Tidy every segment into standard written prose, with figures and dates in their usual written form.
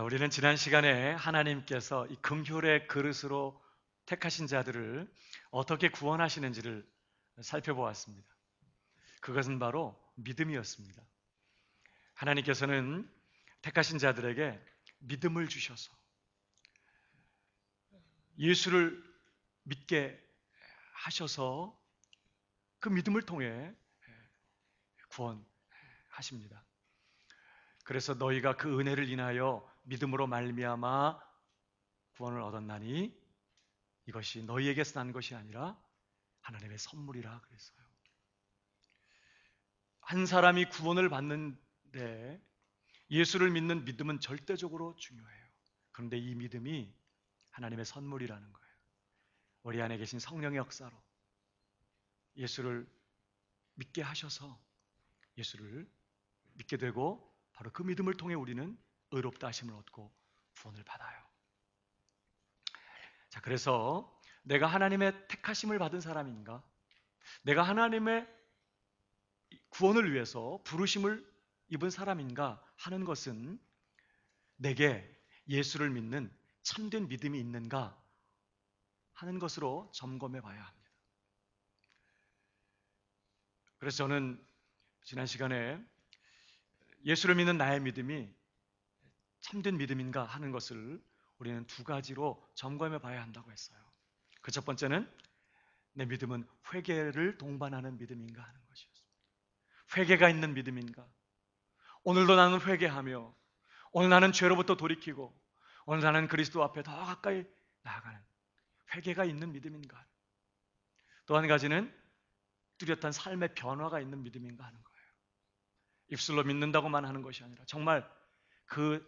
우리는 지난 시간에 하나님께서 이 긍휼의 그릇으로 택하신 자들을 어떻게 구원하시는지를 살펴보았습니다. 그것은 바로 믿음이었습니다. 하나님께서는 택하신 자들에게 믿음을 주셔서 예수를 믿게 하셔서 그 믿음을 통해 구원하십니다. 그래서 너희가 그 은혜를 인하여 믿음으로 말미암아 구원을 얻었나니 이것이 너희에게서 난 것이 아니라 하나님의 선물이라 그랬어요. 한 사람이 구원을 받는데 예수를 믿는 믿음은 절대적으로 중요해요. 그런데 이 믿음이 하나님의 선물이라는 거예요. 우리 안에 계신 성령의 역사로 예수를 믿게 하셔서 예수를 믿게 되고 바로 그 믿음을 통해 우리는 의롭다 하심을 얻고 구원을 받아요. 자, 그래서 내가 하나님의 택하심을 받은 사람인가? 내가 하나님의 구원을 위해서 부르심을 입은 사람인가 하는 것은 내게 예수를 믿는 참된 믿음이 있는가 하는 것으로 점검해 봐야 합니다. 그래서 저는 지난 시간에 예수를 믿는 나의 믿음이 참된 믿음인가 하는 것을 우리는 두 가지로 점검해 봐야 한다고 했어요. 그 첫 번째는 내 믿음은 회개를 동반하는 믿음인가 하는 것이었습니다. 회개가 있는 믿음인가? 오늘도 나는 회개하며 오늘 나는 죄로부터 돌이키고 오늘 나는 그리스도 앞에 더 가까이 나아가는 회개가 있는 믿음인가? 또 한 가지는 뚜렷한 삶의 변화가 있는 믿음인가 하는 거예요. 입술로 믿는다고만 하는 것이 아니라 정말 그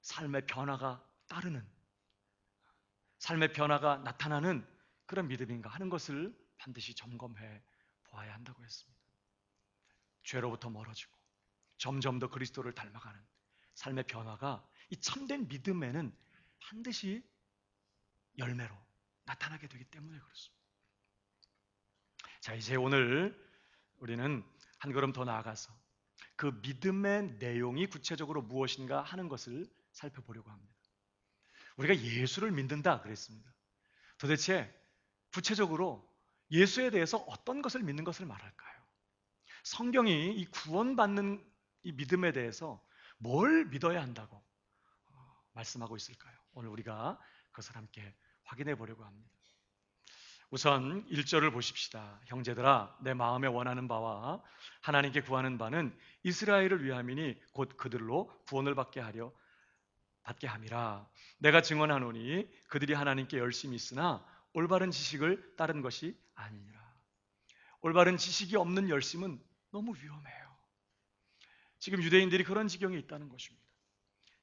삶의 변화가 따르는, 삶의 변화가 나타나는 그런 믿음인가 하는 것을 반드시 점검해 보아야 한다고 했습니다. 죄로부터 멀어지고 점점 더 그리스도를 닮아가는 삶의 변화가 이 참된 믿음에는 반드시 열매로 나타나게 되기 때문에 그렇습니다. 자, 이제 오늘 우리는 한 걸음 더 나아가서 그 믿음의 내용이 구체적으로 무엇인가 하는 것을 살펴보려고 합니다. 우리가 예수를 믿는다 그랬습니다. 도대체 구체적으로 예수에 대해서 어떤 것을 믿는 것을 말할까요? 성경이 이 구원받는 이 믿음에 대해서 뭘 믿어야 한다고 말씀하고 있을까요? 오늘 우리가 그것을 함께 확인해 보려고 합니다. 우선 1절을 보십시다. 형제들아, 내 마음에 원하는 바와 하나님께 구하는 바는 이스라엘을 위함이니 곧 그들로 구원을 받게 함이라. 내가 증언하노니 그들이 하나님께 열심히 있으나 올바른 지식을 따른 것이 아니니라. 올바른 지식이 없는 열심은 너무 위험해요. 지금 유대인들이 그런 지경에 있다는 것입니다.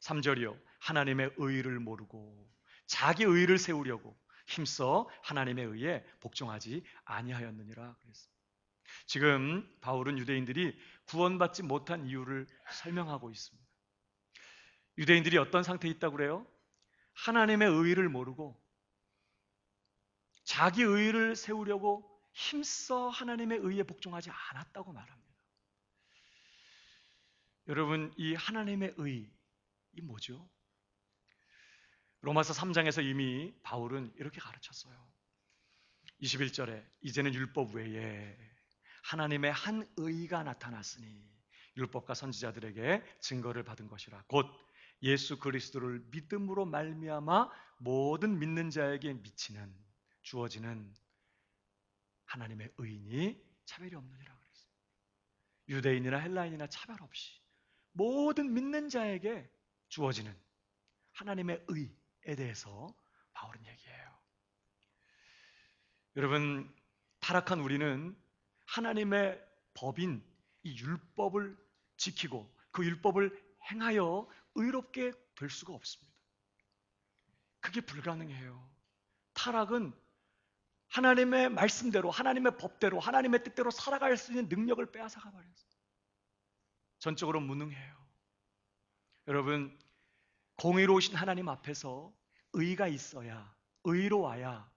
3절이요. 하나님의 의를 모르고 자기 의를 세우려고 힘써 하나님의 의에 복종하지 아니하였느니라 그랬습니다. 지금 바울은 유대인들이 구원받지 못한 이유를 설명하고 있습니다. 유대인들이 어떤 상태에 있다고 그래요? 하나님의 의를 모르고 자기 의를 세우려고 힘써 하나님의 의에 복종하지 않았다고 말합니다. 여러분, 이 하나님의 의, 이 뭐죠? 로마서 3장에서 이미 바울은 이렇게 가르쳤어요. 21절에 이제는 율법 외에 하나님의 한 의가 나타났으니 율법과 선지자들에게 증거를 받은 것이라. 곧 예수 그리스도를 믿음으로 말미암아 모든 믿는 자에게 주어지는 하나님의 의인이 차별이 없느니라 그랬어요. 유대인이나 헬라인이나 차별 없이 모든 믿는 자에게 주어지는 하나님의 의에 대해서 바울은 얘기해요. 여러분, 타락한 우리는 하나님의 법인 이 율법을 지키고 그 율법을 행하여 의롭게 될 수가 없습니다. 그게 불가능해요. 타락은 하나님의 말씀대로, 하나님의 법대로, 하나님의 뜻대로 살아갈 수 있는 능력을 빼앗아가 버렸어요. 전적으로 무능해요. 여러분, 공의로우신 하나님 앞에서 의가 있어야, 의로워야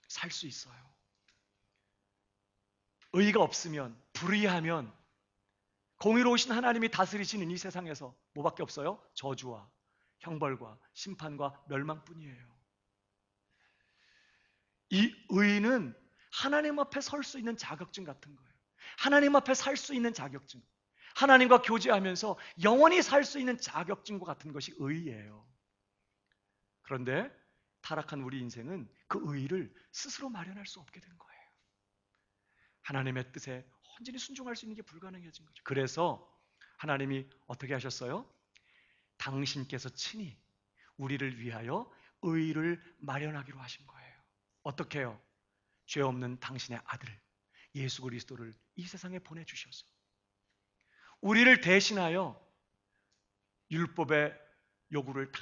살 수 있어요. 의가 없으면, 불의하면 공의로우신 하나님이 다스리시는 이 세상에서 뭐밖에 없어요? 저주와 형벌과 심판과 멸망뿐이에요. 이 의는 하나님 앞에 설 수 있는 자격증 같은 거예요. 하나님 앞에 살 수 있는 자격증. 하나님과 교제하면서 영원히 살 수 있는 자격증과 같은 것이 의예요. 그런데 타락한 우리 인생은 그 의를 스스로 마련할 수 없게 된 거예요. 하나님의 뜻에 온전히 순종할 수 있는 게 불가능해진 거죠. 그래서 하나님이 어떻게 하셨어요? 당신께서 친히 우리를 위하여 의를 마련하기로 하신 거예요. 어떻게 해요? 죄 없는 당신의 아들 예수 그리스도를 이 세상에 보내주셔서 우리를 대신하여 율법의 요구를 다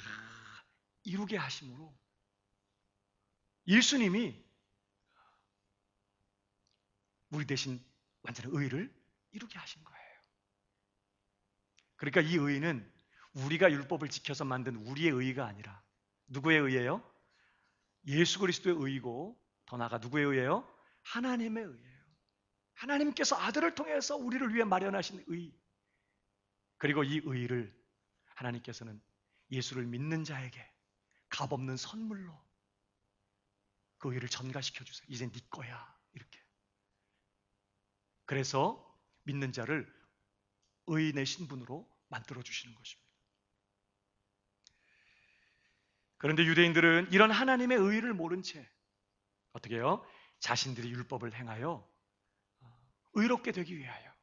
이루게 하심으로 예수님이 우리 대신 완전한 의를 이루게 하신 거예요. 그러니까 이 의는 우리가 율법을 지켜서 만든 우리의 의가 아니라 누구의 의예요? 예수 그리스도의 의이고 더 나아가 누구의 의예요? 하나님의 의예요. 하나님께서 아들을 통해서 우리를 위해 마련하신 의. 그리고 이 의를 하나님께서는 예수를 믿는 자에게 값없는 선물로 그 의를 전가시켜 주세요. 이제 네 거야. 이렇게. 그래서 믿는 자를 의인의 신분으로 만들어 주시는 것입니다. 그런데 유대인들은 이런 하나님의 의를 모른 채 어떻게 해요? 자신들이 율법을 행하여 의롭게 되기 위하여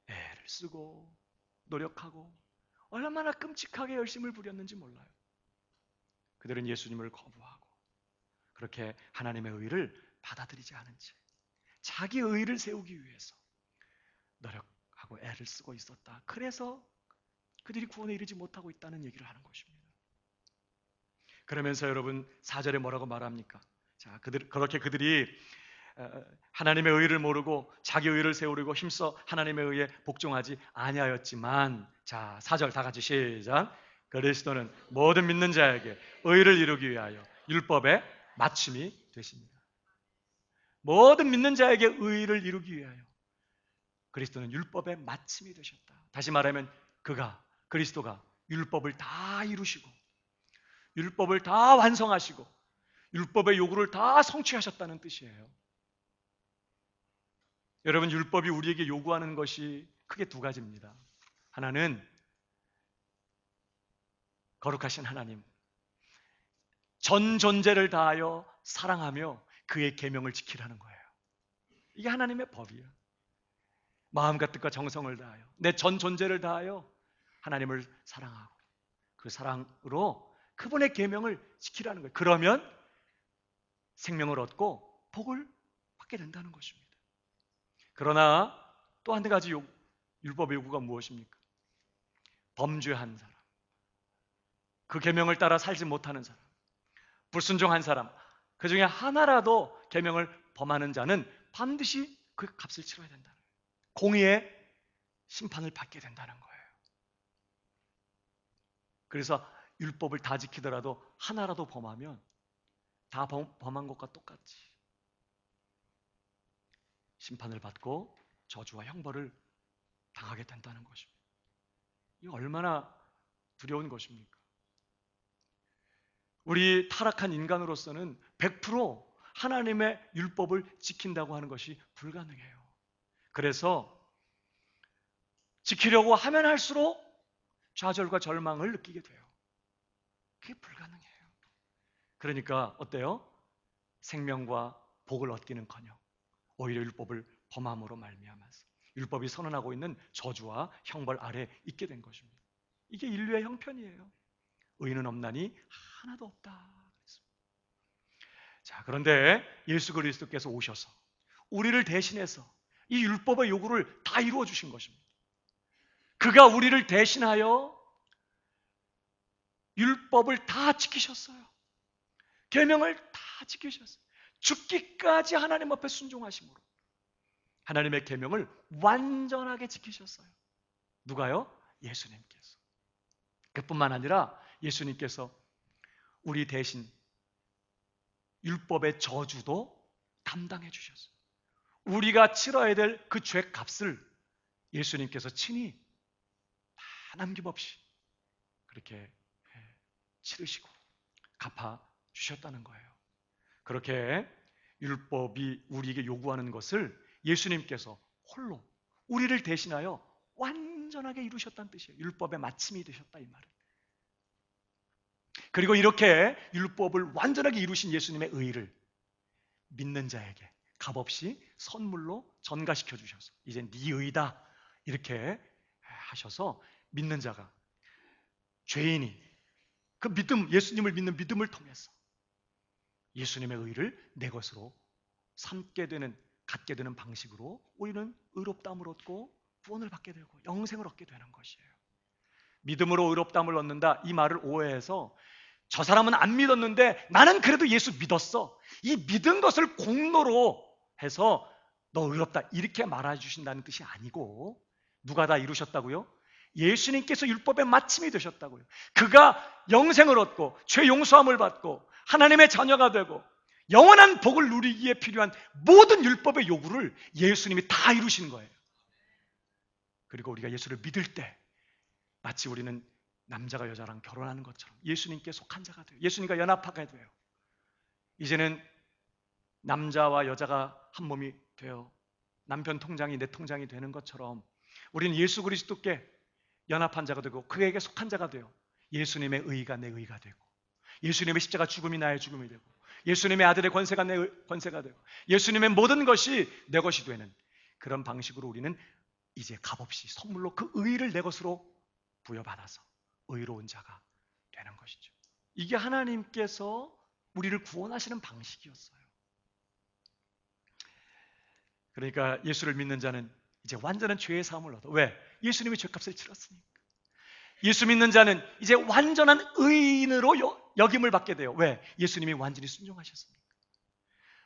애를 쓰고 노력하고 얼마나 끔찍하게 열심을 부렸는지 몰라요. 그들은 예수님을 거부하고 그렇게 하나님의 의를 받아들이지 않은 채 자기 의를 세우기 위해서 노력하고 애를 쓰고 있었다. 그래서 그들이 구원에 이르지 못하고 있다는 얘기를 하는 것입니다. 그러면서 여러분 4절에 뭐라고 말합니까? 자, 그렇게 그들이 하나님의 의를 모르고 자기 의를 세우려고 힘써 하나님의 의에 복종하지 아니하였지만, 자 4절 다 같이 시작. 그리스도는 모든 믿는 자에게 의를 이루기 위하여 율법의 마침이 되십니다. 모든 믿는 자에게 의를 이루기 위하여 그리스도는 율법의 마침이 되셨다. 다시 말하면 그리스도가 율법을 다 이루시고 율법을 다 완성하시고 율법의 요구를 다 성취하셨다는 뜻이에요. 여러분, 율법이 우리에게 요구하는 것이 크게 두 가지입니다. 하나는 거룩하신 하나님, 전 존재를 다하여 사랑하며 그의 계명을 지키라는 거예요. 이게 하나님의 법이에요. 마음과 뜻과 정성을 다하여 내 전 존재를 다하여 하나님을 사랑하고 그 사랑으로 그분의 계명을 지키라는 거예요. 그러면 생명을 얻고 복을 받게 된다는 것입니다. 그러나 또 한 가지 율법의 요구가 무엇입니까? 범죄한 사람, 그 계명을 따라 살지 못하는 사람, 불순종한 사람, 그 중에 하나라도 계명을 범하는 자는 반드시 그 값을 치러야 된다는 거예요. 공의의 심판을 받게 된다는 거예요. 그래서 율법을 다 지키더라도 하나라도 범하면 다 범한 것과 똑같이 심판을 받고 저주와 형벌을 당하게 된다는 것입니다. 이게 얼마나 두려운 것입니까? 우리 타락한 인간으로서는 100% 하나님의 율법을 지킨다고 하는 것이 불가능해요. 그래서 지키려고 하면 할수록 좌절과 절망을 느끼게 돼요. 그게 불가능해요. 그러니까 어때요? 생명과 복을 얻기는커녕 오히려 율법을 범함으로 말미암아서 율법이 선언하고 있는 저주와 형벌 아래 있게 된 것입니다. 이게 인류의 형편이에요. 의인은 없나니 하나도 없다. 자, 그런데 예수 그리스도께서 오셔서 우리를 대신해서 이 율법의 요구를 다 이루어 주신 것입니다. 그가 우리를 대신하여 율법을 다 지키셨어요. 계명을 다 지키셨어요. 죽기까지 하나님 앞에 순종하심으로 하나님의 계명을 완전하게 지키셨어요. 누가요? 예수님께서. 그뿐만 아니라 예수님께서 우리 대신 율법의 저주도 담당해 주셨어요. 우리가 치러야 될 그 죄값을 예수님께서 친히 다 남김없이 그렇게 치르시고 갚아 주셨다는 거예요. 그렇게 율법이 우리에게 요구하는 것을 예수님께서 홀로 우리를 대신하여 완전하게 이루셨다는 뜻이에요. 율법의 마침이 되셨다, 이 말은. 그리고 이렇게 율법을 완전하게 이루신 예수님의 의를 믿는 자에게 값없이 선물로 전가시켜 주셔서 이제 네 의다 이렇게 하셔서 믿는 자가, 죄인이 그 믿음, 예수님을 믿는 믿음을 통해서 예수님의 의를 내 것으로 삼게 되는, 갖게 되는 방식으로 우리는 의롭다함을 얻고 구원을 받게 되고 영생을 얻게 되는 것이에요. 믿음으로 의롭다함을 얻는다, 이 말을 오해해서 저 사람은 안 믿었는데 나는 그래도 예수 믿었어, 이 믿은 것을 공로로 해서 너 의롭다 이렇게 말해 주신다는 뜻이 아니고, 누가 다 이루셨다고요? 예수님께서 율법의 마침이 되셨다고요. 그가 영생을 얻고 죄 용서함을 받고 하나님의 자녀가 되고 영원한 복을 누리기에 필요한 모든 율법의 요구를 예수님이 다 이루신 거예요. 그리고 우리가 예수를 믿을 때 마치 우리는 남자가 여자랑 결혼하는 것처럼 예수님께 속한 자가 돼요. 예수님과 연합하게 돼요. 이제는 남자와 여자가 한 몸이 되어 남편 통장이 내 통장이 되는 것처럼 우리는 예수 그리스도께 연합한 자가 되고 그에게 속한 자가 되어 예수님의 의가 내 의가 되고 예수님의 십자가 죽음이 나의 죽음이 되고 예수님의 아들의 권세가 내 권세가 되고 예수님의 모든 것이 내 것이 되는 그런 방식으로 우리는 이제 값없이 선물로 그 의를 내 것으로 부여받아서 의로운 자가 되는 것이죠. 이게 하나님께서 우리를 구원하시는 방식이었어요. 그러니까 예수를 믿는 자는 이제 완전한 죄의 사함을 얻어. 왜? 예수님이 죄값을 치렀으니까. 예수 믿는 자는 이제 완전한 의인으로 여김을 받게 돼요. 왜? 예수님이 완전히 순종하셨으니까.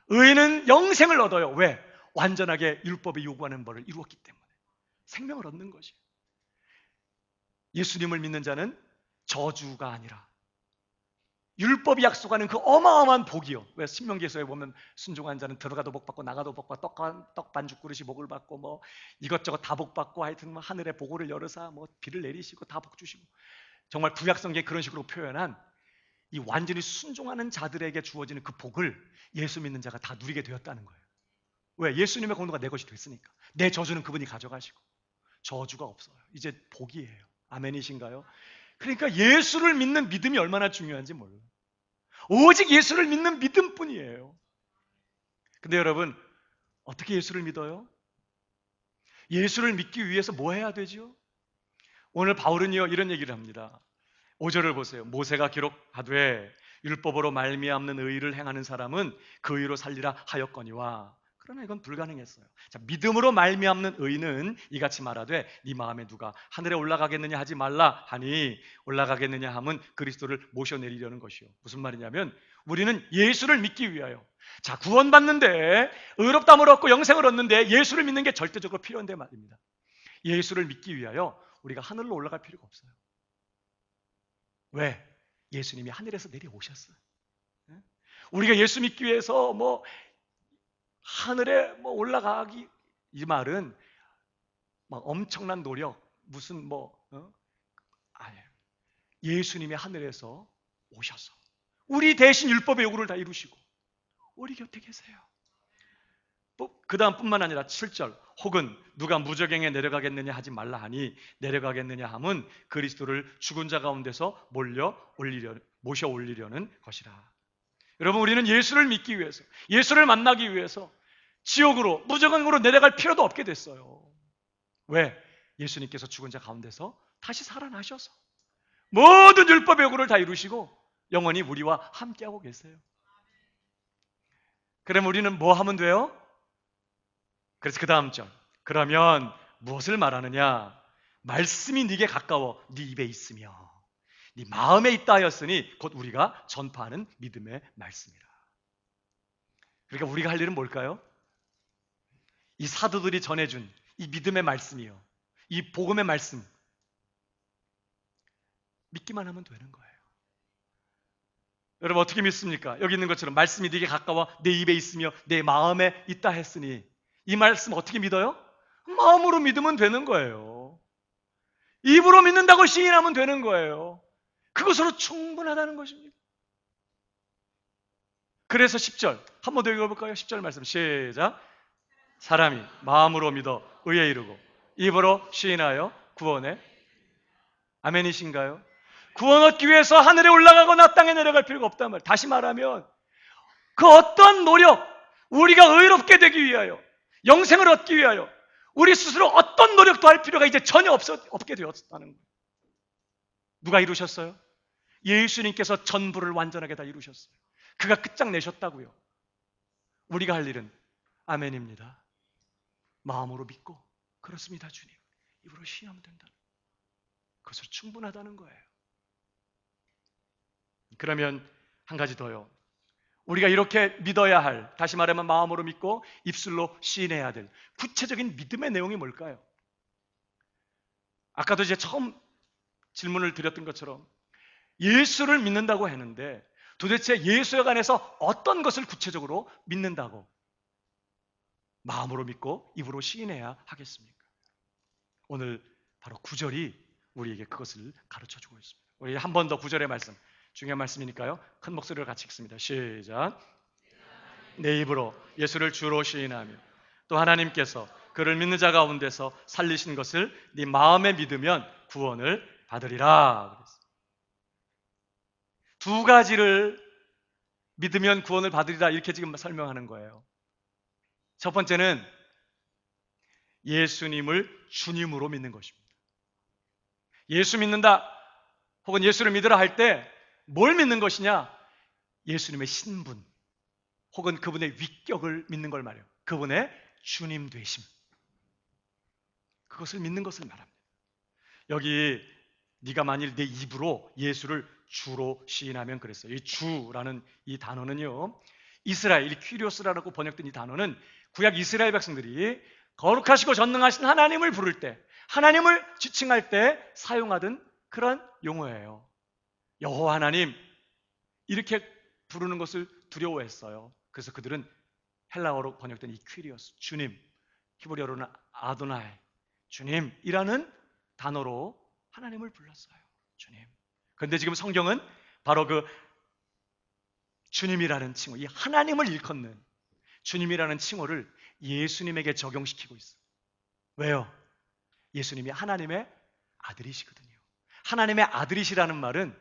의인은 영생을 얻어요. 왜? 완전하게 율법이 요구하는 바를 이루었기 때문에. 생명을 얻는 것이에요. 예수님을 믿는 자는 저주가 아니라 율법이 약속하는 그 어마어마한 복이요. 왜? 신명기서에 보면 순종한 자는 들어가도 복 받고 나가도 복 받고 떡 반죽 그릇이 복을 받고 뭐 이것저것 다 복 받고 하여튼 뭐 하늘의 보고를 열으사 뭐 비를 내리시고 다 복 주시고, 정말 구약성경에 그런 식으로 표현한 이 완전히 순종하는 자들에게 주어지는 그 복을 예수 믿는 자가 다 누리게 되었다는 거예요. 왜? 예수님의 공로가 내 것이 됐으니까. 내 저주는 그분이 가져가시고 저주가 없어요. 이제 복이에요. 아멘이신가요? 그러니까 예수를 믿는 믿음이 얼마나 중요한지 몰라요. 오직 예수를 믿는 믿음뿐이에요. 근데 여러분, 어떻게 예수를 믿어요? 예수를 믿기 위해서 뭐 해야 되죠? 오늘 바울은요 이런 얘기를 합니다. 5절을 보세요. 모세가 기록하되 율법으로 말미암는 의를 행하는 사람은 그 의로 살리라 하였거니와. 그러나 이건 불가능했어요. 자, 믿음으로 말미암는 의는 이같이 말하되 네 마음에 누가 하늘에 올라가겠느냐 하지 말라 하니, 올라가겠느냐 함은 그리스도를 모셔내리려는 것이요. 무슨 말이냐면 우리는 예수를 믿기 위하여, 자, 구원받는데 의롭다함을 얻고 영생을 얻는데 예수를 믿는 게 절대적으로 필요한데 말입니다. 예수를 믿기 위하여 우리가 하늘로 올라갈 필요가 없어요. 왜? 예수님이 하늘에서 내려오셨어요. 우리가 예수 믿기 위해서 뭐 하늘에 뭐 올라가기, 이 말은 막 엄청난 노력, 무슨 아니에요. 예수님이 하늘에서 오셔서 우리 대신 율법의 요구를 다 이루시고 우리 곁에 계세요. 그 다음 뿐만 아니라 7절, 혹은 누가 무저갱에 내려가겠느냐 하지 말라 하니, 내려가겠느냐 함은 그리스도를 죽은 자 가운데서 모셔 올리려는 것이라. 여러분, 우리는 예수를 믿기 위해서, 예수를 만나기 위해서 지옥으로, 무저갱으로 내려갈 필요도 없게 됐어요. 왜? 예수님께서 죽은 자 가운데서 다시 살아나셔서 모든 율법의 요구를 다 이루시고 영원히 우리와 함께하고 계세요. 그럼 우리는 뭐 하면 돼요? 그래서 그 다음 절, 그러면 무엇을 말하느냐? 말씀이 네게 가까워 네 입에 있으며 네 마음에 있다 하였으니 곧 우리가 전파하는 믿음의 말씀이라. 그러니까 우리가 할 일은 뭘까요? 이 사도들이 전해준 이 믿음의 말씀이요, 이 복음의 말씀 믿기만 하면 되는 거예요. 여러분, 어떻게 믿습니까? 여기 있는 것처럼 말씀이 네게 가까워 내 입에 있으며 내 마음에 있다 했으니, 이 말씀 어떻게 믿어요? 마음으로 믿으면 되는 거예요. 입으로 믿는다고 시인하면 되는 거예요. 그것으로 충분하다는 것입니다. 그래서 10절 한 번 더 읽어볼까요? 10절 말씀 시작. 사람이 마음으로 믿어 의에 이르고 입으로 시인하여 구원에, 아멘이신가요? 구원 얻기 위해서 하늘에 올라가거나 땅에 내려갈 필요가 없단 말이에요. 다시 말하면 그 어떤 노력, 우리가 의롭게 되기 위하여, 영생을 얻기 위하여 우리 스스로 어떤 노력도 할 필요가 이제 전혀 없게 되었다는 거예요. 누가 이루셨어요? 예수님께서 전부를 완전하게 다 이루셨어요. 그가 끝장내셨다고요. 우리가 할 일은 아멘입니다. 마음으로 믿고 그렇습니다 주님, 입으로 시인하면 된다. 그것으로 충분하다는 거예요. 그러면 한 가지 더요. 우리가 이렇게 믿어야 할, 다시 말하면 마음으로 믿고 입술로 시인해야 될 구체적인 믿음의 내용이 뭘까요? 아까도 이제 처음 질문을 드렸던 것처럼 예수를 믿는다고 했는데 도대체 예수에 관해서 어떤 것을 구체적으로 믿는다고 마음으로 믿고 입으로 시인해야 하겠습니까? 오늘 바로 9절이 우리에게 그것을 가르쳐주고 있습니다. 우리 한 번 더 9절의 말씀, 중요한 말씀이니까요. 큰 목소리로 같이 읽습니다. 시작. 내 입으로 예수를 주로 시인하며 또 하나님께서 그를 믿는 자 가운데서 살리신 것을 네 마음에 믿으면 구원을 받으리라. 두 가지를 믿으면 구원을 받으리라 이렇게 지금 설명하는 거예요. 첫 번째는 예수님을 주님으로 믿는 것입니다. 예수 믿는다 혹은 예수를 믿으라 할 때 뭘 믿는 것이냐? 예수님의 신분 혹은 그분의 위격을 믿는 걸 말해요. 그분의 주님 되심, 그것을 믿는 것을 말합니다. 여기 네가 만일 내 입으로 예수를 주로 시인하면 그랬어요. 이 주라는 이 단어는요, 이스라엘, 퀴리오스라고 번역된 이 단어는 구약 이스라엘 백성들이 거룩하시고 전능하신 하나님을 부를 때, 하나님을 지칭할 때 사용하던 그런 용어예요. 여호와 하나님 이렇게 부르는 것을 두려워했어요. 그래서 그들은 헬라어로 번역된 이 퀴리오스, 주님, 히브리어로는 아도나이, 주님이라는 단어로 하나님을 불렀어요. 주님. 그런데 지금 성경은 바로 그 주님이라는 칭호, 이 하나님을 일컫는 주님이라는 칭호를 예수님에게 적용시키고 있어요. 왜요? 예수님이 하나님의 아들이시거든요. 하나님의 아들이시라는 말은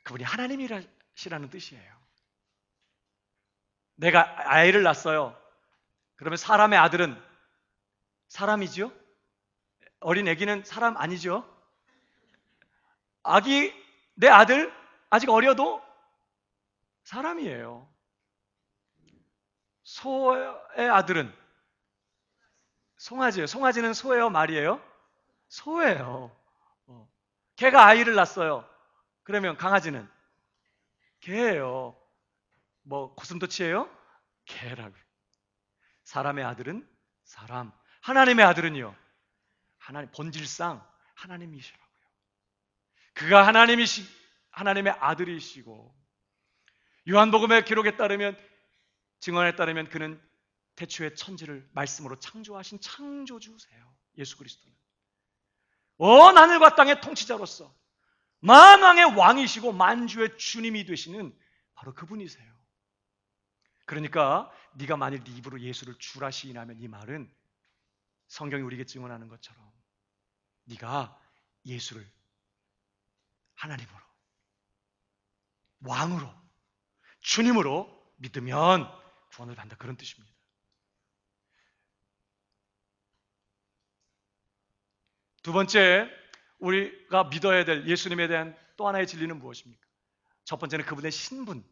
그분이 하나님이시라는 뜻이에요. 내가 아이를 낳았어요. 그러면 사람의 아들은 사람이죠? 어린 아기는 사람 아니죠? 아기, 내 아들 아직 어려도 사람이에요. 소의 아들은 송아지예요. 송아지는 소예요, 말이에요? 소예요. 개가 아이를 낳았어요. 그러면 강아지는 개예요. 뭐 고슴도치예요? 개라고. 사람의 아들은 사람. 하나님의 아들은요, 하나님 본질상 하나님이시라고요. 그가 하나님의 아들이시고, 요한복음의 기록에 따르면, 증언에 따르면 그는 태초에 천지를 말씀으로 창조하신 창조주세요. 예수 그리스도는 온 하늘과 땅의 통치자로서 만왕의 왕이시고 만주의 주님이 되시는 바로 그분이세요. 그러니까 네가 만일 네 입으로 예수를 주라 시인하면, 이 말은 성경이 우리에게 증언하는 것처럼 네가 예수를 하나님으로, 왕으로, 주님으로 믿으면 구원을 받는다, 그런 뜻입니다. 두 번째, 우리가 믿어야 될 예수님에 대한 또 하나의 진리는 무엇입니까? 첫 번째는 그분의 신분,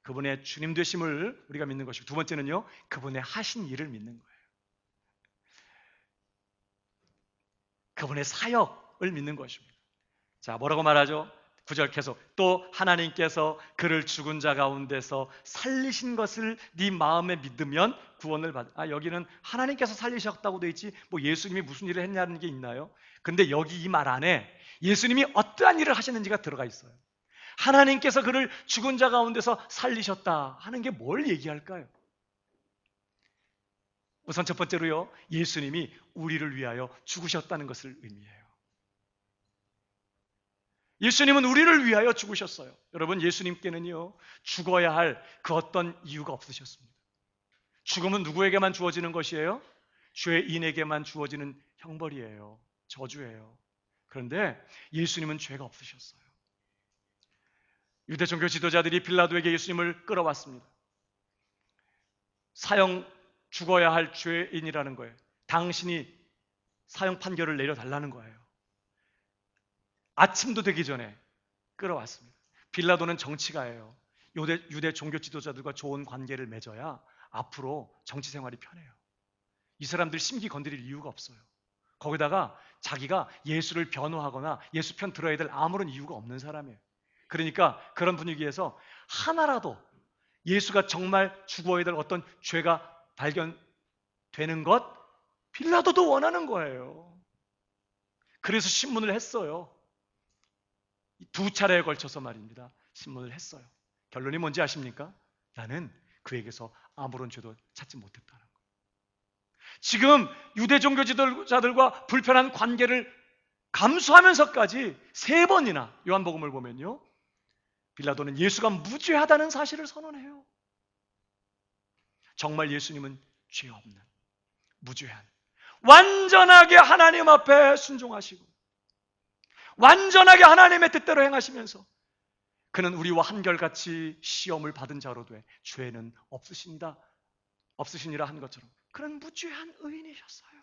그분의 주님 되심을 우리가 믿는 것이고, 두 번째는요, 그분의 하신 일을 믿는 거예요. 그분의 사역을 믿는 것입니다. 자, 뭐라고 말하죠? 9절 계속, 또 하나님께서 그를 죽은 자 가운데서 살리신 것을 네 마음에 믿으면 구원을 받아. 여기는 하나님께서 살리셨다고 돼 있지 뭐 예수님이 무슨 일을 했냐는 게 있나요? 근데 여기 이 말 안에 예수님이 어떠한 일을 하셨는지가 들어가 있어요. 하나님께서 그를 죽은 자 가운데서 살리셨다 하는 게 뭘 얘기할까요? 우선 첫 번째로요, 예수님이 우리를 위하여 죽으셨다는 것을 의미해요. 예수님은 우리를 위하여 죽으셨어요. 여러분, 예수님께는요, 죽어야 할 그 어떤 이유가 없으셨습니다. 죽음은 누구에게만 주어지는 것이에요? 죄인에게만 주어지는 형벌이에요. 저주예요. 그런데 예수님은 죄가 없으셨어요. 유대 종교 지도자들이 빌라도에게 예수님을 끌어왔습니다. 사형 죽어야 할 죄인이라는 거예요. 당신이 사형 판결을 내려달라는 거예요. 아침도 되기 전에 끌어왔습니다. 빌라도는 정치가예요. 유대 종교 지도자들과 좋은 관계를 맺어야 앞으로 정치 생활이 편해요. 이 사람들 심기 건드릴 이유가 없어요. 거기다가 자기가 예수를 변호하거나 예수 편 들어야 될 아무런 이유가 없는 사람이에요. 그러니까 그런 분위기에서 하나라도 예수가 정말 죽어야 될 어떤 죄가 발견되는 것, 빌라도도 원하는 거예요. 그래서 신문을 했어요. 두 차례에 걸쳐서 말입니다. 신문을 했어요. 결론이 뭔지 아십니까? 나는 그에게서 아무런 죄도 찾지 못했다는 거예요. 지금 유대 종교 지도자들과 불편한 관계를 감수하면서까지 3번이나 요한복음을 보면요, 빌라도는 예수가 무죄하다는 사실을 선언해요. 정말 예수님은 죄 없는, 무죄한, 완전하게 하나님 앞에 순종하시고 완전하게 하나님의 뜻대로 행하시면서 그는 우리와 한결같이 시험을 받은 자로 돼 죄는 없으시니라 한 것처럼 그런 무죄한 의인이셨어요.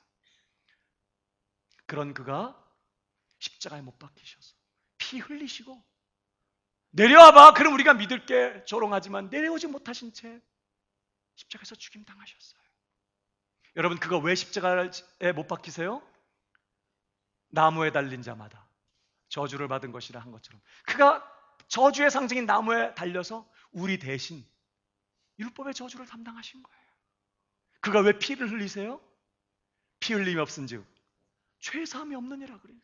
그런 그가 십자가에 못 박히셔서 피 흘리시고 내려와봐 그럼 우리가 믿을게 조롱하지만 내려오지 못하신 채 십자가에서 죽임 당하셨어요. 여러분, 그가 왜 십자가에 못 박히세요? 나무에 달린 자마다 저주를 받은 것이라 한 것처럼 그가 저주의 상징인 나무에 달려서 우리 대신 율법의 저주를 담당하신 거예요. 그가 왜 피를 흘리세요? 피 흘림이 없은즉 죄 사함이 없느니라 그래요.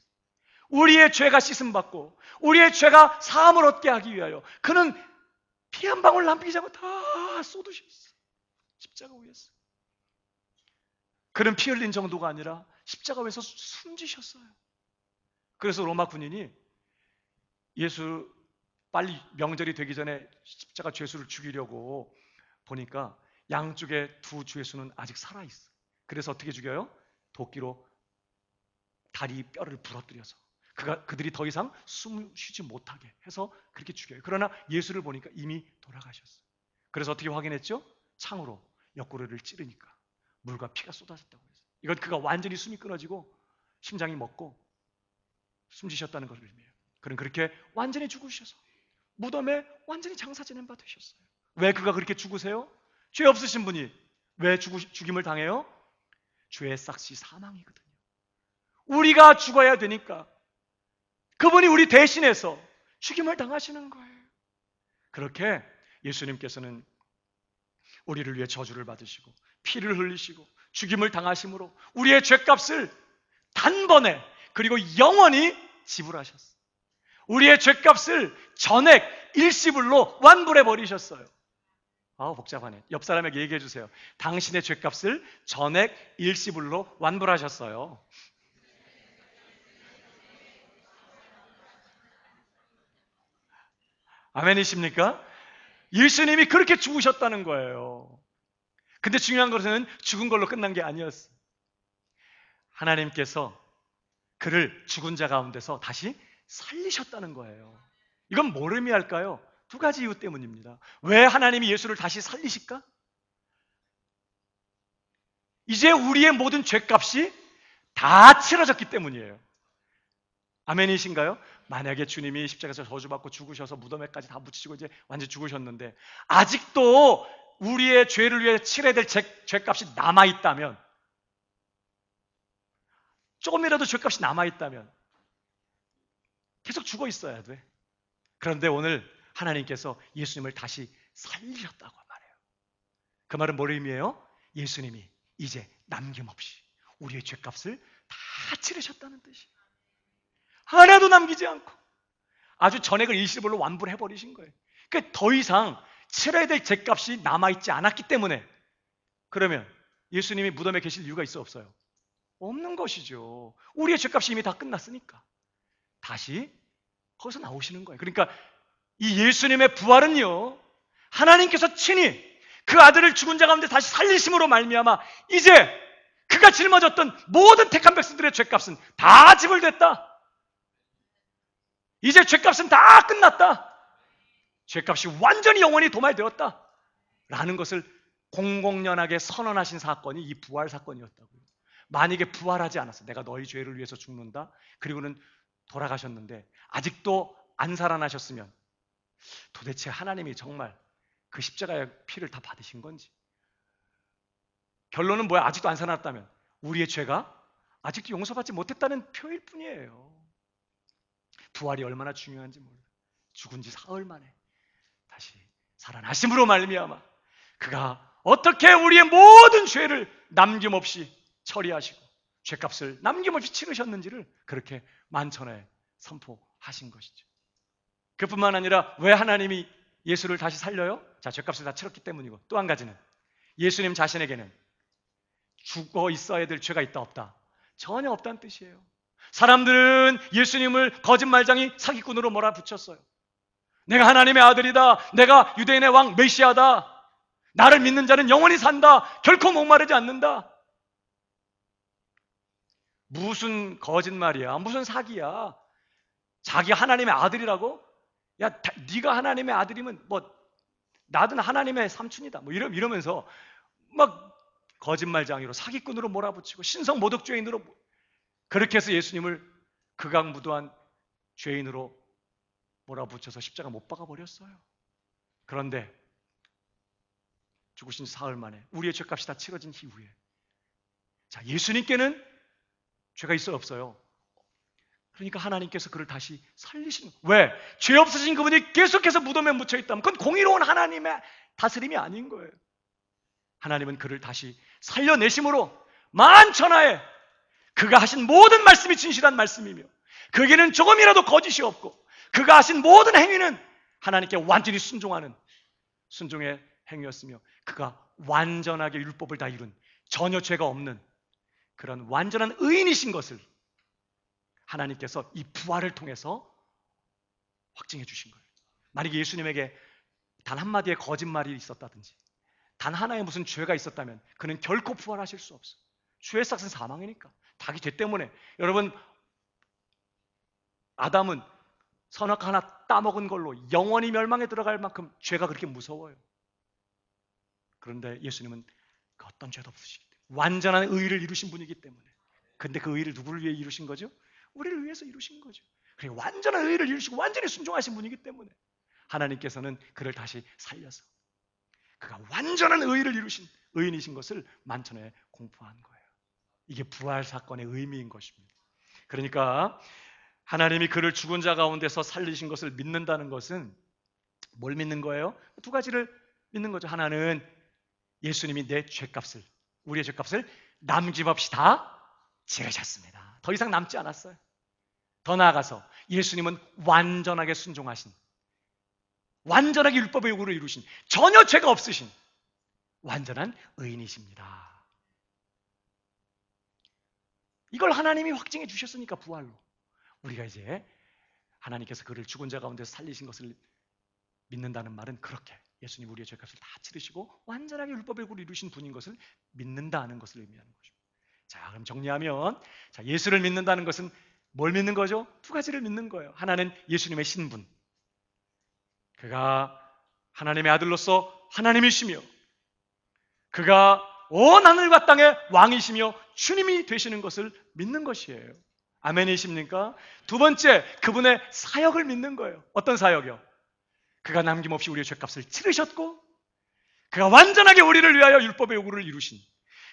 우리의 죄가 씻음 받고 우리의 죄가 사함을 얻게 하기 위하여 그는 피 한 방울 남기지 않고 다 쏟으셨어요. 십자가 위에서. 그는 피 흘린 정도가 아니라 십자가 위에서 숨지셨어요. 그래서 로마 군인이 예수 빨리 명절이 되기 전에 십자가 죄수를 죽이려고 보니까 양쪽에 두 죄수는 아직 살아있어요. 그래서 어떻게 죽여요? 도끼로 다리 뼈를 부러뜨려서 그들이 더 이상 숨을 쉬지 못하게 해서 그렇게 죽여요. 그러나 예수를 보니까 이미 돌아가셨어요. 그래서 어떻게 확인했죠? 창으로 옆구리를 찌르니까 물과 피가 쏟아졌다고 했어요. 이건 그가 완전히 숨이 끊어지고 심장이 멎고 숨지셨다는 것을 의미해요. 그는 그렇게 완전히 죽으셔서 무덤에 완전히 장사 지낸 바 되셨어요. 왜 그가 그렇게 죽으세요? 죄 없으신 분이 왜 죽임을 당해요? 죄의 싹시 사망이거든요. 우리가 죽어야 되니까 그분이 우리 대신해서 죽임을 당하시는 거예요. 그렇게 예수님께서는 우리를 위해 저주를 받으시고 피를 흘리시고 죽임을 당하심으로 우리의 죄값을 단번에 그리고 영원히 지불하셨어요. 우리의 죄값을 전액 일시불로 완불해 버리셨어요. 복잡하네. 옆 사람에게 얘기해 주세요. 당신의 죄값을 전액 일시불로 완불하셨어요. 아멘이십니까? 예수님이 그렇게 죽으셨다는 거예요. 근데 중요한 것은 죽은 걸로 끝난 게 아니었어요. 하나님께서 그를 죽은 자 가운데서 다시 살리셨다는 거예요. 이건 뭘 의미할까요? 두 가지 이유 때문입니다. 왜 하나님이 예수를 다시 살리실까? 이제 우리의 모든 죄값이 다 치러졌기 때문이에요. 아멘이신가요? 만약에 주님이 십자가에서 저주받고 죽으셔서 무덤에까지 다 묻히시고 이제 완전히 죽으셨는데 아직도 우리의 죄를 위해 치러야 될 죄값이 남아있다면, 조금이라도 죄값이 남아있다면 계속 죽어 있어야 돼. 그런데 오늘 하나님께서 예수님을 다시 살리셨다고 말해요. 그 말은 뭘 의미해요? 예수님이 이제 남김없이 우리의 죄값을 다 치르셨다는 뜻이에요. 하나도 남기지 않고 아주 전액을 일시불로 완불해버리신 거예요. 그러니까 더 이상 치러야 될 죄값이 남아있지 않았기 때문에, 그러면 예수님이 무덤에 계실 이유가 있어 없어요? 없는 것이죠. 우리의 죄값이 이미 다 끝났으니까 다시 거기서 나오시는 거예요. 그러니까 이 예수님의 부활은요, 하나님께서 친히 그 아들을 죽은 자 가운데 다시 살리심으로 말미암아 이제 그가 짊어졌던 모든 택한 백성들의 죄값은 다 지불됐다. 이제 죄값은 다 끝났다. 죄값이 완전히 영원히 도말되었다 라는 것을 공공연하게 선언하신 사건이 이 부활 사건이었다고요. 만약에 부활하지 않았어, 내가 너희 죄를 위해서 죽는다, 그리고는 돌아가셨는데 아직도 안 살아나셨으면 도대체 하나님이 정말 그 십자가의 피를 다 받으신 건지, 결론은 뭐야? 아직도 안 살아났다면 우리의 죄가 아직도 용서받지 못했다는 표일 뿐이에요. 부활이 얼마나 중요한지 몰라요. 죽은 지 사흘 만에 다시 살아나심으로 말미암아 그가 어떻게 우리의 모든 죄를 남김없이 처리하시고 죄값을 남김없이 치르셨는지를 그렇게 만천하에 선포하신 것이죠. 그뿐만 아니라 왜 하나님이 예수를 다시 살려요? 자, 죄값을 다 치렀기 때문이고, 또 한 가지는 예수님 자신에게는 죽어 있어야 될 죄가 있다 없다? 전혀 없다는 뜻이에요. 사람들은 예수님을 거짓말쟁이 사기꾼으로 몰아붙였어요. 내가 하나님의 아들이다, 내가 유대인의 왕 메시아다, 나를 믿는 자는 영원히 산다, 결코 목마르지 않는다. 무슨 거짓말이야, 무슨 사기야. 자기 하나님의 아들이라고? 야, 네가 하나님의 아들이면 뭐 나든 하나님의 삼촌이다, 뭐 이러면서 막 거짓말쟁이로 사기꾼으로 몰아붙이고 신성 모독죄인으로, 그렇게 해서 예수님을 극악무도한 죄인으로 몰아붙여서 십자가 못 박아 버렸어요. 그런데 죽으신 사흘 만에 우리의 죄값이 다 치러진 이후에, 자, 예수님께는 죄가 있어요 없어요? 그러니까 하나님께서 그를 다시 살리시는 거예요. 왜? 죄 없으신 그분이 계속해서 무덤에 묻혀 있다면 그건 공의로운 하나님의 다스림이 아닌 거예요. 하나님은 그를 다시 살려내심으로 만천하에 그가 하신 모든 말씀이 진실한 말씀이며 그에게는 조금이라도 거짓이 없고 그가 하신 모든 행위는 하나님께 완전히 순종하는 순종의 행위였으며 그가 완전하게 율법을 다 이룬 전혀 죄가 없는 그런 완전한 의인이신 것을 하나님께서 이 부활을 통해서 확증해 주신 거예요. 만약에 예수님에게 단 한마디의 거짓말이 있었다든지 단 하나의 무슨 죄가 있었다면 그는 결코 부활하실 수 없어요. 죄의 삭은 사망이니까. 자기 죄 때문에. 여러분, 아담은 선악 하나 따먹은 걸로 영원히 멸망에 들어갈 만큼 죄가 그렇게 무서워요. 그런데 예수님은 그 어떤 죄도 없으시기 때문에 완전한 의의를 이루신 분이기 때문에. 근데 그 의의를 누구를 위해 이루신 거죠? 우리를 위해서 이루신 거죠. 그리고 완전한 의의를 이루시고 완전히 순종하신 분이기 때문에 하나님께서는 그를 다시 살려서 그가 완전한 의의를 이루신 의인이신 것을 만천하에 공포한 거예요. 이게 부활 사건의 의미인 것입니다. 그러니까 하나님이 그를 죽은 자 가운데서 살리신 것을 믿는다는 것은 뭘 믿는 거예요? 두 가지를 믿는 거죠. 하나는 예수님이 내 죄값을, 우리의 죄값을 남김없이 다 지르셨습니다. 더 이상 남지 않았어요. 더 나아가서 예수님은 완전하게 순종하신, 완전하게 율법의 요구를 이루신, 전혀 죄가 없으신 완전한 의인이십니다. 이걸 하나님이 확증해 주셨으니까 부활로 우리가 이제 하나님께서 그를 죽은 자 가운데서 살리신 것을 믿는다는 말은 그렇게 예수님 우리의 죄값을 다 치르시고 완전하게 율법의 요구를 이루신 분인 것을 믿는다는 것을 의미하는 것입니다. 자, 그럼 정리하면, 자, 예수를 믿는다는 것은 뭘 믿는 거죠? 두 가지를 믿는 거예요. 하나는 예수님의 신분, 그가 하나님의 아들로서 하나님이시며 그가 온 하늘과 땅의 왕이시며 주님이 되시는 것을 믿는 것이에요. 아멘이십니까? 두 번째, 그분의 사역을 믿는 거예요. 어떤 사역이요? 그가 남김없이 우리의 죄값을 치르셨고 그가 완전하게 우리를 위하여 율법의 요구를 이루신,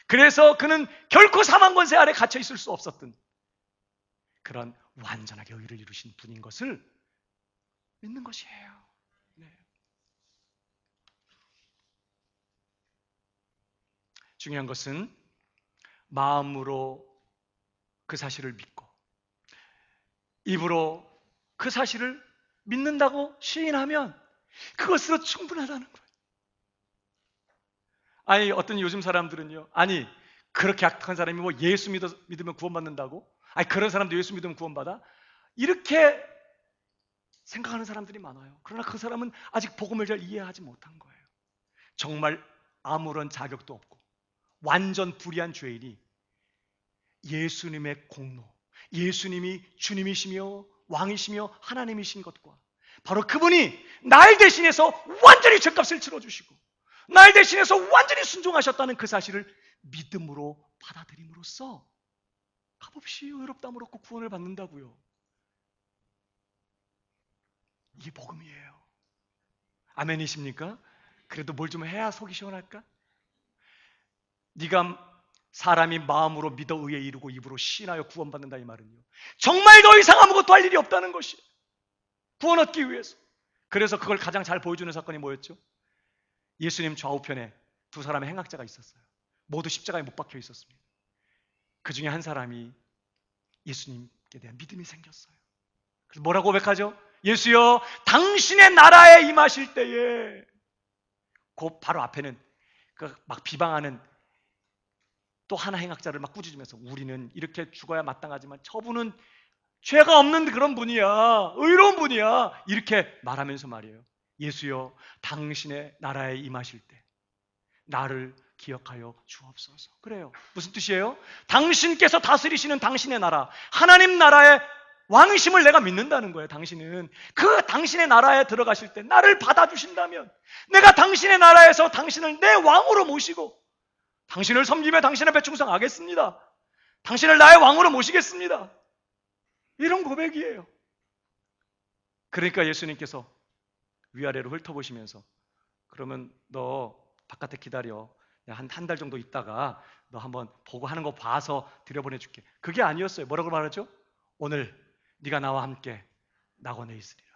그래서 그는 결코 사망 권세 아래 갇혀 있을 수 없었던 그런 완전하게 의를 이루신 분인 것을 믿는 것이에요. 네. 중요한 것은 마음으로 그 사실을 믿고 입으로 그 사실을 믿는다고 시인하면 그것으로 충분하다는 거예요. 아니 어떤 요즘 사람들은요, 아니 그렇게 악한 사람이 뭐 예수 믿으면 구원받는다고? 아니 그런 사람도 예수 믿으면 구원받아? 이렇게 생각하는 사람들이 많아요. 그러나 그 사람은 아직 복음을 잘 이해하지 못한 거예요. 정말 아무런 자격도 없고 완전 불의한 죄인이 예수님의 공로, 예수님이 주님이시며 왕이시며 하나님이신 것과 바로 그분이 날 대신해서 완전히 죄값을 치러주시고 날 대신해서 완전히 순종하셨다는 그 사실을 믿음으로 받아들임으로써 값없이 의롭다함을 얻고 구원을 받는다고요. 이게 복음이에요. 아멘이십니까? 그래도 뭘 좀 해야 속이 시원할까? 네가 사람이 마음으로 믿어 의에 이르고 입으로 시인하여 구원받는다 이 말은요, 정말 더 이상 아무것도 할 일이 없다는 것이 구원 얻기 위해서. 그래서 그걸 가장 잘 보여주는 사건이 뭐였죠? 예수님 좌우편에 두 사람의 행악자가 있었어요. 모두 십자가에 못 박혀 있었습니다. 그 중에 한 사람이 예수님께 대한 믿음이 생겼어요. 그래서 뭐라고 고백하죠? 예수여, 당신의 나라에 임하실 때에, 그 바로 앞에는 그 막 비방하는 또 하나 행악자를 막 꾸짖으면서 우리는 이렇게 죽어야 마땅하지만 저분은 죄가 없는 그런 분이야, 의로운 분이야, 이렇게 말하면서 말이에요. 예수여, 당신의 나라에 임하실 때 나를 기억하여 주옵소서. 그래요. 무슨 뜻이에요? 당신께서 다스리시는 당신의 나라, 하나님 나라의 왕이심을 내가 믿는다는 거예요. 당신은 그 당신의 나라에 들어가실 때 나를 받아주신다면 내가 당신의 나라에서 당신을 내 왕으로 모시고 당신을 섬기며 당신 앞에 충성하겠습니다. 당신을 나의 왕으로 모시겠습니다. 이런 고백이에요. 그러니까 예수님께서 위아래로 훑어보시면서 그러면 너 바깥에 기다려. 한 달 정도 있다가 너 한번 보고 하는 거 봐서 들여보내줄게. 그게 아니었어요. 뭐라고 말하죠? 오늘 네가 나와 함께 낙원에 있으리라.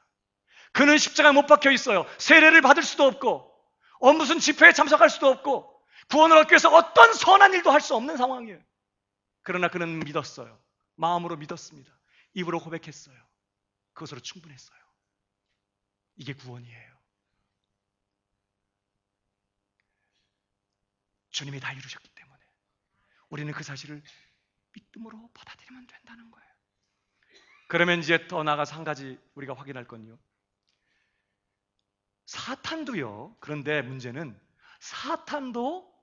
그는 십자가에 못 박혀 있어요. 세례를 받을 수도 없고 무슨 집회에 참석할 수도 없고 구원을 얻기 위해서 어떤 선한 일도 할 수 없는 상황이에요. 그러나 그는 믿었어요. 마음으로 믿었습니다. 입으로 고백했어요. 그것으로 충분했어요. 이게 구원이에요. 주님이 다 이루셨기 때문에 우리는 그 사실을 믿음으로 받아들이면 된다는 거예요. 그러면 이제 더 나아가서 한 가지 우리가 확인할 건요, 사탄도요, 그런데 문제는 사탄도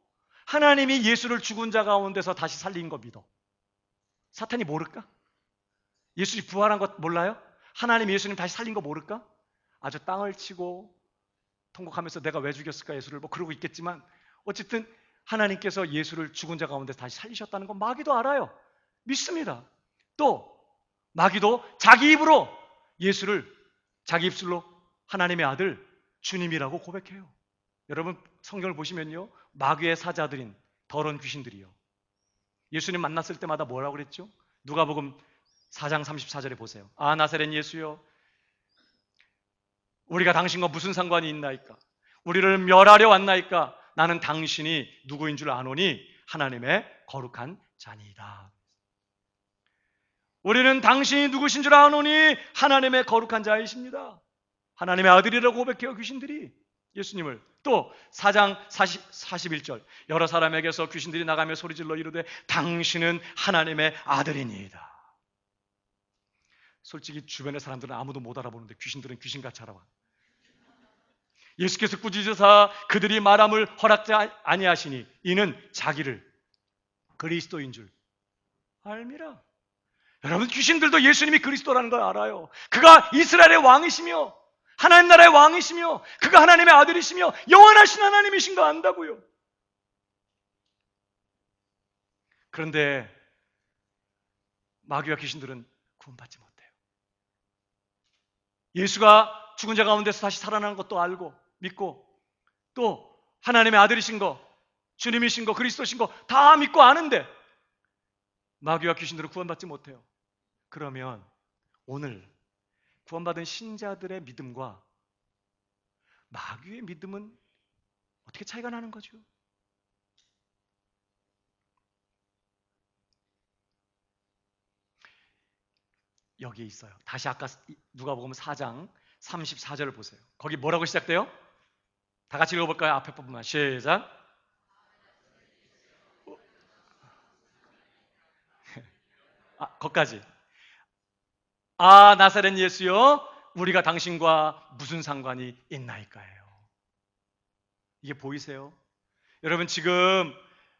하나님이 예수를 죽은 자 가운데서 다시 살린 거 믿어. 사탄이 모를까? 예수님 부활한 것 몰라요? 하나님 예수님 다시 살린 거 모를까? 아주 땅을 치고 통곡하면서 내가 왜 죽였을까 예수를 뭐 그러고 있겠지만 어쨌든 하나님께서 예수를 죽은 자 가운데 다시 살리셨다는 건 마귀도 알아요. 믿습니다. 또 마귀도 자기 입으로 예수를 자기 입술로 하나님의 아들 주님이라고 고백해요. 여러분 성경을 보시면요, 마귀의 사자들인 더러운 귀신들이요, 예수님 만났을 때마다 뭐라고 그랬죠? 누가복음 4장 34절에 보세요. 아 나사렛 예수여, 우리가 당신과 무슨 상관이 있나이까? 우리를 멸하려 왔나이까? 나는 당신이 누구인 줄 아노니 하나님의 거룩한 자니이다. 우리는 당신이 누구신 줄 아노니 하나님의 거룩한 자이십니다. 하나님의 아들이라고 고백해요, 귀신들이 예수님을. 또 4장 41절 여러 사람에게서 귀신들이 나가며 소리질러 이르되 당신은 하나님의 아들이니이다. 솔직히 주변의 사람들은 아무도 못 알아보는데 귀신들은 귀신같이 알아봐. 예수께서 꾸짖으사 그들이 말함을 허락지 아니하시니 이는 자기를 그리스도인 줄 알미라. 여러분 귀신들도 예수님이 그리스도라는 걸 알아요. 그가 이스라엘의 왕이시며 하나님 나라의 왕이시며 그가 하나님의 아들이시며 영원하신 하나님이신 거 안다고요. 그런데 마귀와 귀신들은 구원받지 못해요. 예수가 죽은 자 가운데서 다시 살아나는 것도 알고 믿고 또 하나님의 아들이신 거, 주님이신 거, 그리스도신 거 다 믿고 아는데 마귀와 귀신들은 구원받지 못해요. 그러면 오늘 구원받은 신자들의 믿음과 마귀의 믿음은 어떻게 차이가 나는 거죠? 여기에 있어요. 다시 아까 누가복음 4장 34절을 보세요. 거기 뭐라고 시작돼요? 다 같이 읽어볼까요? 앞에 부분만 시작. 거기까지. 아, 나사렛 예수여, 우리가 당신과 무슨 상관이 있나이까요. 이게 보이세요? 여러분, 지금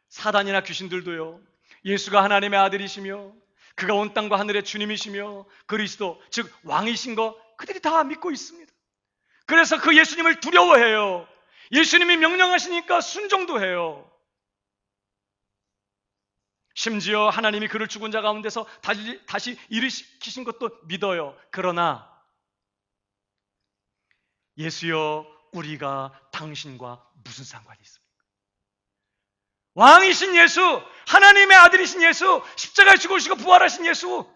사단이나 귀신들도요, 예수가 하나님의 아들이시며 그가 온 땅과 하늘의 주님이시며 그리스도, 즉 왕이신 거 그들이 다 믿고 있습니다. 그래서 그 예수님을 두려워해요. 예수님이 명령하시니까 순종도 해요. 심지어 하나님이 그를 죽은 자 가운데서 다시 일으키신 것도 믿어요. 그러나 예수여, 우리가 당신과 무슨 상관이 있습니까? 왕이신 예수, 하나님의 아들이신 예수, 십자가에 죽으시고 부활하신 예수,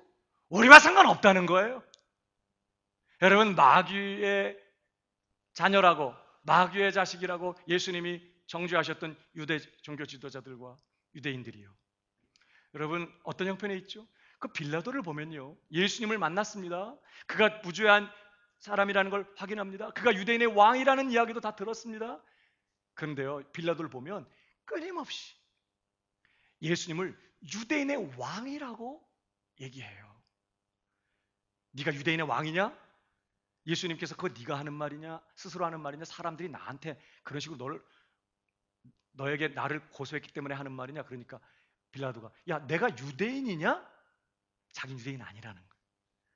우리와 상관없다는 거예요. 여러분, 마귀의 자녀라고, 마귀의 자식이라고 예수님이 정죄하셨던 유대 종교 지도자들과 유대인들이요, 여러분, 어떤 형편에 있죠? 그 빌라도를 보면요, 예수님을 만났습니다. 그가 무죄한 사람이라는 걸 확인합니다. 그가 유대인의 왕이라는 이야기도 다 들었습니다. 그런데요, 빌라도를 보면 끊임없이 예수님을 유대인의 왕이라고 얘기해요. 네가 유대인의 왕이냐? 예수님께서 그거 네가 하는 말이냐? 스스로 하는 말이냐? 사람들이 나한테 그런 식으로 너에게 나를 고소했기 때문에 하는 말이냐? 그러니까 빌라도가, 야, 내가 유대인이냐? 자기 유대인 아니라는 거예요.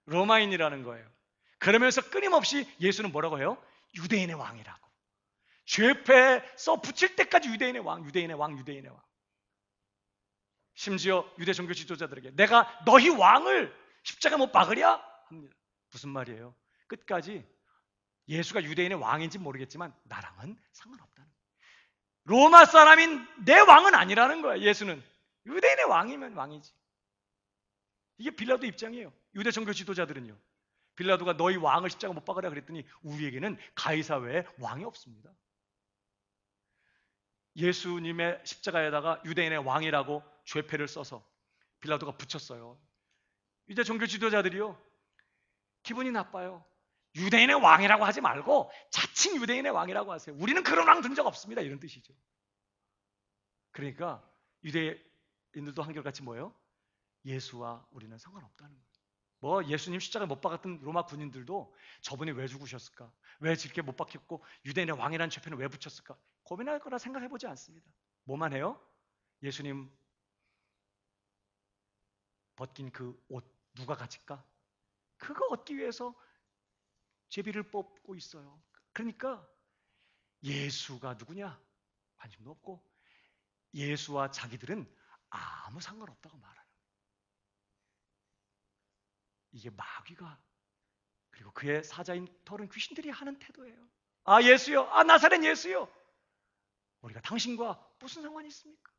로마인이라는 거예요. 그러면서 끊임없이 예수는 뭐라고 해요? 유대인의 왕이라고. 죄패에 써 붙일 때까지 유대인의 왕, 유대인의 왕, 유대인의 왕. 심지어 유대 종교 지도자들에게 내가 너희 왕을 십자가 못 박으랴? 합니다. 무슨 말이에요? 끝까지 예수가 유대인의 왕인지 모르겠지만 나랑은 상관없다는 거예요. 로마 사람인 내 왕은 아니라는 거예요. 예수는 유대인의 왕이면 왕이지. 이게 빌라도 입장이에요. 유대 종교 지도자들은요, 빌라도가 너희 왕을 십자가 못 박으라 그랬더니 우리에게는 가이사 외에 왕이 없습니다. 예수님의 십자가에다가 유대인의 왕이라고 죄패를 써서 빌라도가 붙였어요. 유대 종교 지도자들이요, 기분이 나빠요. 유대인의 왕이라고 하지 말고 자칭 유대인의 왕이라고 하세요. 우리는 그런 왕 든 적 없습니다, 이런 뜻이죠. 그러니까 유대인들도 한결같이 뭐예요? 예수와 우리는 상관없다는 거예요. 뭐 예수님 십자가 못 박았던 로마 군인들도 저분이 왜 죽으셨을까? 왜 이렇게 못 박혔고 유대인의 왕이라는 죄패는 왜 붙였을까? 고민할 거라 생각해보지 않습니다. 뭐만 해요? 예수님 벗긴 그 옷 누가 가질까? 그거 얻기 위해서 제비를 뽑고 있어요. 그러니까 예수가 누구냐? 관심도 없고 예수와 자기들은 아무 상관없다고 말하는 거예요. 이게 마귀가, 그리고 그의 사자인 더러운 귀신들이 하는 태도예요. 아, 예수요, 아, 나사렛 예수요, 우리가 당신과 무슨 상관이 있습니까?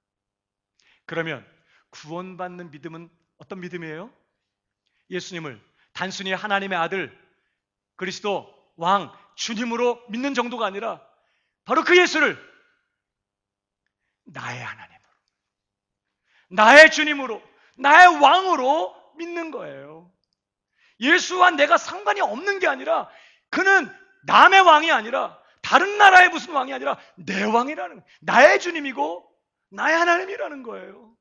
그러면 구원받는 믿음은 어떤 믿음이에요? 예수님을 단순히 하나님의 아들, 그리스도, 왕, 주님으로 믿는 정도가 아니라 바로 그 예수를 나의 하나님으로, 나의 주님으로, 나의 왕으로 믿는 거예요. 예수와 내가 상관이 없는 게 아니라 그는 남의 왕이 아니라 다른 나라의 무슨 왕이 아니라 내 왕이라는, 나의 주님이고 나의 하나님이라는 거예요.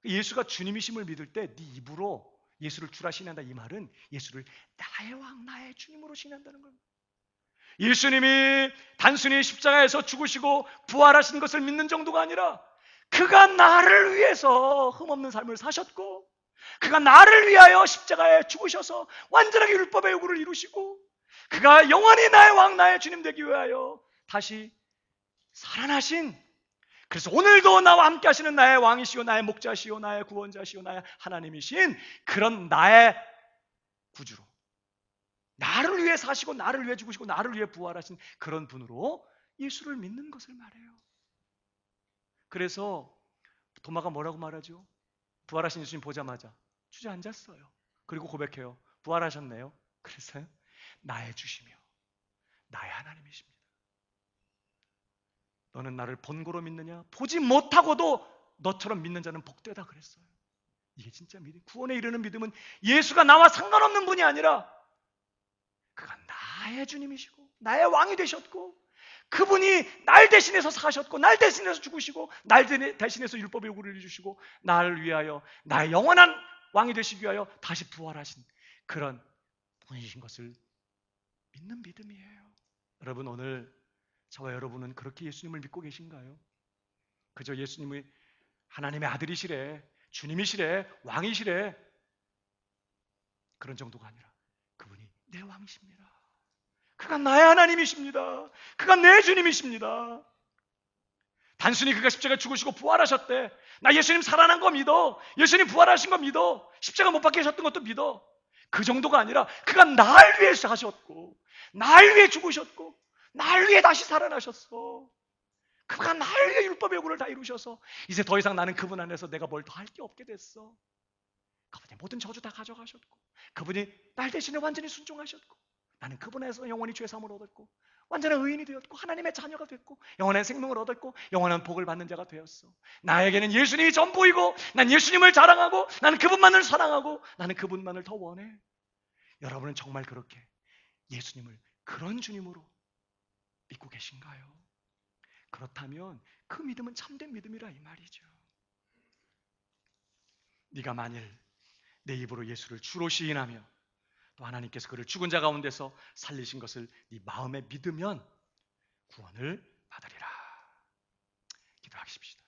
예수가 주님이심을 믿을 때 네 입으로 예수를 주라 신한다, 이 말은 예수를 나의 왕, 나의 주님으로 신한다는 겁니다. 예수님이 단순히 십자가에서 죽으시고 부활하신 것을 믿는 정도가 아니라 그가 나를 위해서 흠없는 삶을 사셨고 그가 나를 위하여 십자가에 죽으셔서 완전하게 율법의 요구를 이루시고 그가 영원히 나의 왕, 나의 주님 되기 위하여 다시 살아나신, 그래서 오늘도 나와 함께 하시는 나의 왕이시오, 나의 목자시오, 나의 구원자시오, 나의 하나님이신 그런 나의 구주로, 나를 위해 사시고 나를 위해 죽으시고 나를 위해 부활하신 그런 분으로 예수를 믿는 것을 말해요. 그래서 도마가 뭐라고 말하죠? 부활하신 예수님 보자마자 주저앉았어요. 그리고 고백해요. 부활하셨네요. 그래서요, 나의 주시며 나의 하나님이십니다. 너는 나를 본고로 믿느냐? 보지 못하고도 너처럼 믿는 자는 복되다 그랬어요. 이게 진짜 믿음. 구원에 이르는 믿음은 예수가 나와 상관없는 분이 아니라 그가 나의 주님이시고 나의 왕이 되셨고 그분이 날 대신해서 사셨고 날 대신해서 죽으시고 날 대신해서 율법의 요구를 이루시고 나를 위하여 나의 영원한 왕이 되시기 위하여 다시 부활하신 그런 분이신 것을 믿는 믿음이에요. 여러분, 오늘 저와 여러분은 그렇게 예수님을 믿고 계신가요? 그저 예수님이 하나님의 아들이시래, 주님이시래, 왕이시래, 그런 정도가 아니라 그분이 내 왕이십니다. 그가 나의 하나님이십니다. 그가 내 주님이십니다. 단순히 그가 십자가에 죽으시고 부활하셨대. 나 예수님 살아난 거 믿어. 예수님 부활하신 거 믿어. 십자가 못 박혀 계셨던 것도 믿어. 그 정도가 아니라 그가 날 위해서 하셨고 날 위해 죽으셨고 날 위해 다시 살아나셨어. 그가 날 위해 율법의 요구를 다 이루셔서 이제 더 이상 나는 그분 안에서 내가 뭘 더 할 게 없게 됐어. 그분이 모든 저주 다 가져가셨고 그분이 날 대신에 완전히 순종하셨고 나는 그분 안에서 영원히 죄사함을 얻었고 완전한 의인이 되었고 하나님의 자녀가 됐고 영원한 생명을 얻었고 영원한 복을 받는 자가 되었어. 나에게는 예수님이 전부이고 난 예수님을 자랑하고 나는 그분만을 사랑하고 나는 그분만을 더 원해. 여러분은 정말 그렇게 예수님을 그런 주님으로 믿고 계신가요? 그렇다면 그 믿음은 참된 믿음이라 이 말이죠. 네가 만일 내 입으로 예수를 주로 시인하며 또 하나님께서 그를 죽은 자 가운데서 살리신 것을 네 마음에 믿으면 구원을 받으리라. 기도하십시다.